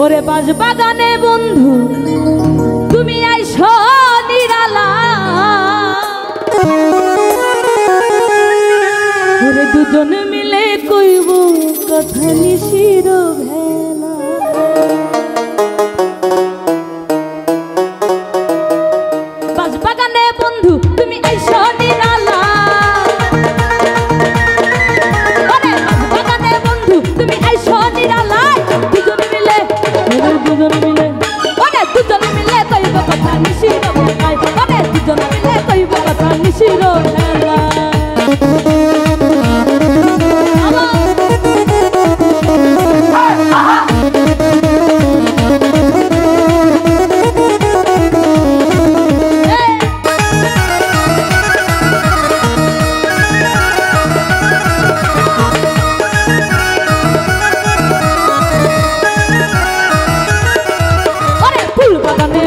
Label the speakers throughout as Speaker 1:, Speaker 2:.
Speaker 1: ওরে বাজ বাগানে বন্ধু তুমি আইসো নিরালা, ওরে দুজন মিলে কইব কথা নিশির ভেলা। বাজ বাগানে বন্ধু তুমি আইসো নিরালা, ওরে বাজ বাগানে বন্ধু তুমি আইসো নিরালা, দুজন মিলে ওরে দুজন মিলে কইব কথা নিশির ভেলা, ওরে দুজন মিলে কইব কথা নিশির ভেলা।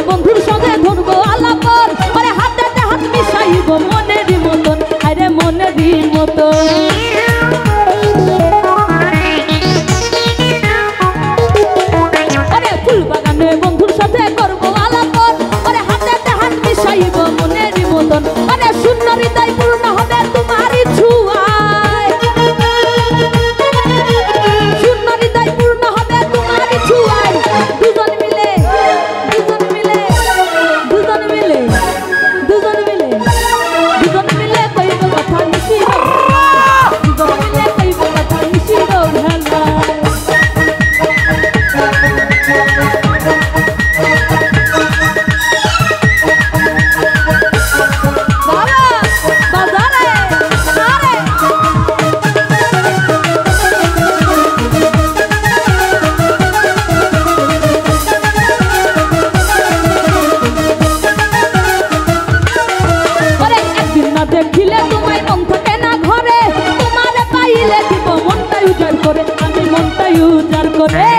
Speaker 1: বন্ধুর সঙ্গে ধরবো আলাপন, ওরে হাতে হাত মিশাইব মনেরই মতন, আরে মনেরই মতন। ওরে ফুল বাগানে বন্ধুর সাথে করবো আলাপন, ওরে হাতে হাত মিশাইব মনেরই মতন, আরে শূন্য হৃদয় পূর্ণ হবে তোমারই ছোঁয়ায়, শূন্য হৃদয় পূর্ণ হবে তোমারই ছোঁয়ায়। দুজন মিলে কইব কথা নিশির ভেলা, দুজন মিলে কইব কথা নিশির ভেলা। দেখিলে তোমায় মন থাকে না ঘরে, তোমারে পাইলে দিব মনটাই উজাড় করে, আমি মনটাই উজাড় করে।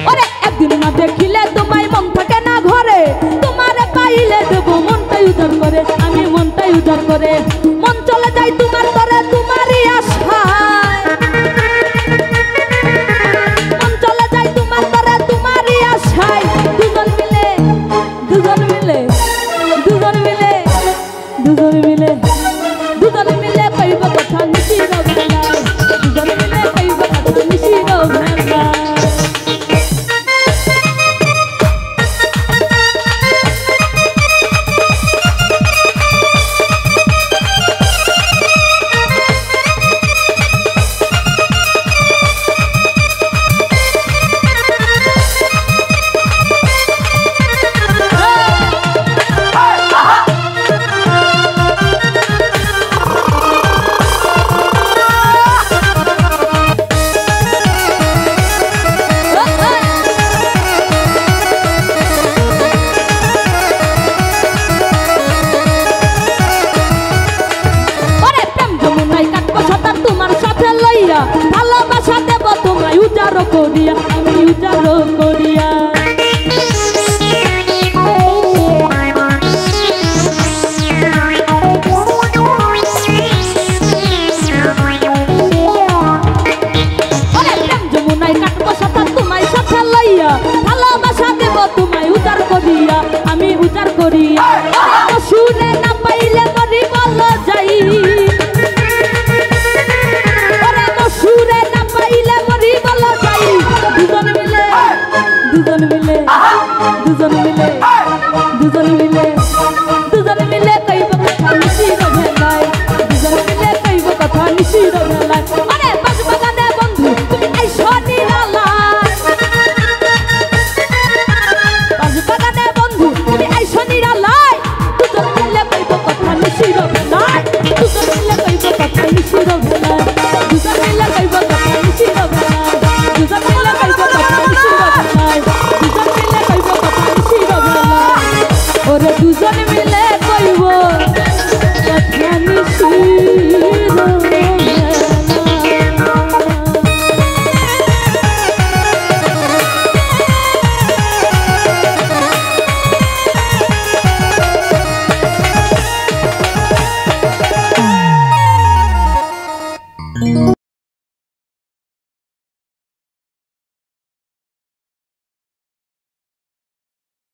Speaker 1: ওরে একদিন না দেখিলে তোমায় মন থাকে না ঘরে, তোমারে পাইলে দেব মনটাই উজাড় করে, আমি মনটাই উজাড় করে। মন চলে যায় তোমার তরে তোমারই আশায়, মন চলে যায় তোমার তরে তোমারই আশায়। দুজন মিলে দুজন মিলে কইব কথা নিশির ভেলা, দুজন মিলে কইব কথা নিশির ভেলা। তোমার সাথে লইয়া ভালোবাসা দেব তোমায় উজাড় করিয়া, আমি উজাড় করিয়া। যমুনায় কাটবো সাথে তোমায় সাথে লইয়া ভালোবাসা দেব তোমায় উজাড় করিয়া, আমি উজাড় করিয়া। শুনে না পাইলে মরি বল যাই, দুজন মিলে কইব কথা নিশির ভেলায়, দুজন মিলে কইব কথা নিশির ভেলায়। আরে বাজ বাগানে বন্ধু তুমি আইসো নিরালা, বাজ বাগানে বন্ধু তুমি আইসো নিরালায়, দুজন মিলে কইব কথা নিশির ভেলায়, দুজন মিলে কইব কথা নিশির ভেলায়, দুজন মিলে কইব কথা নিশির ভেলায়, দুজন মিলে কইব কথা নিশির ভেলায়, দুজন মিলে কইব কথা নিশির ভেলায়। ওরে দুজন মিলে কইব কথা নিশির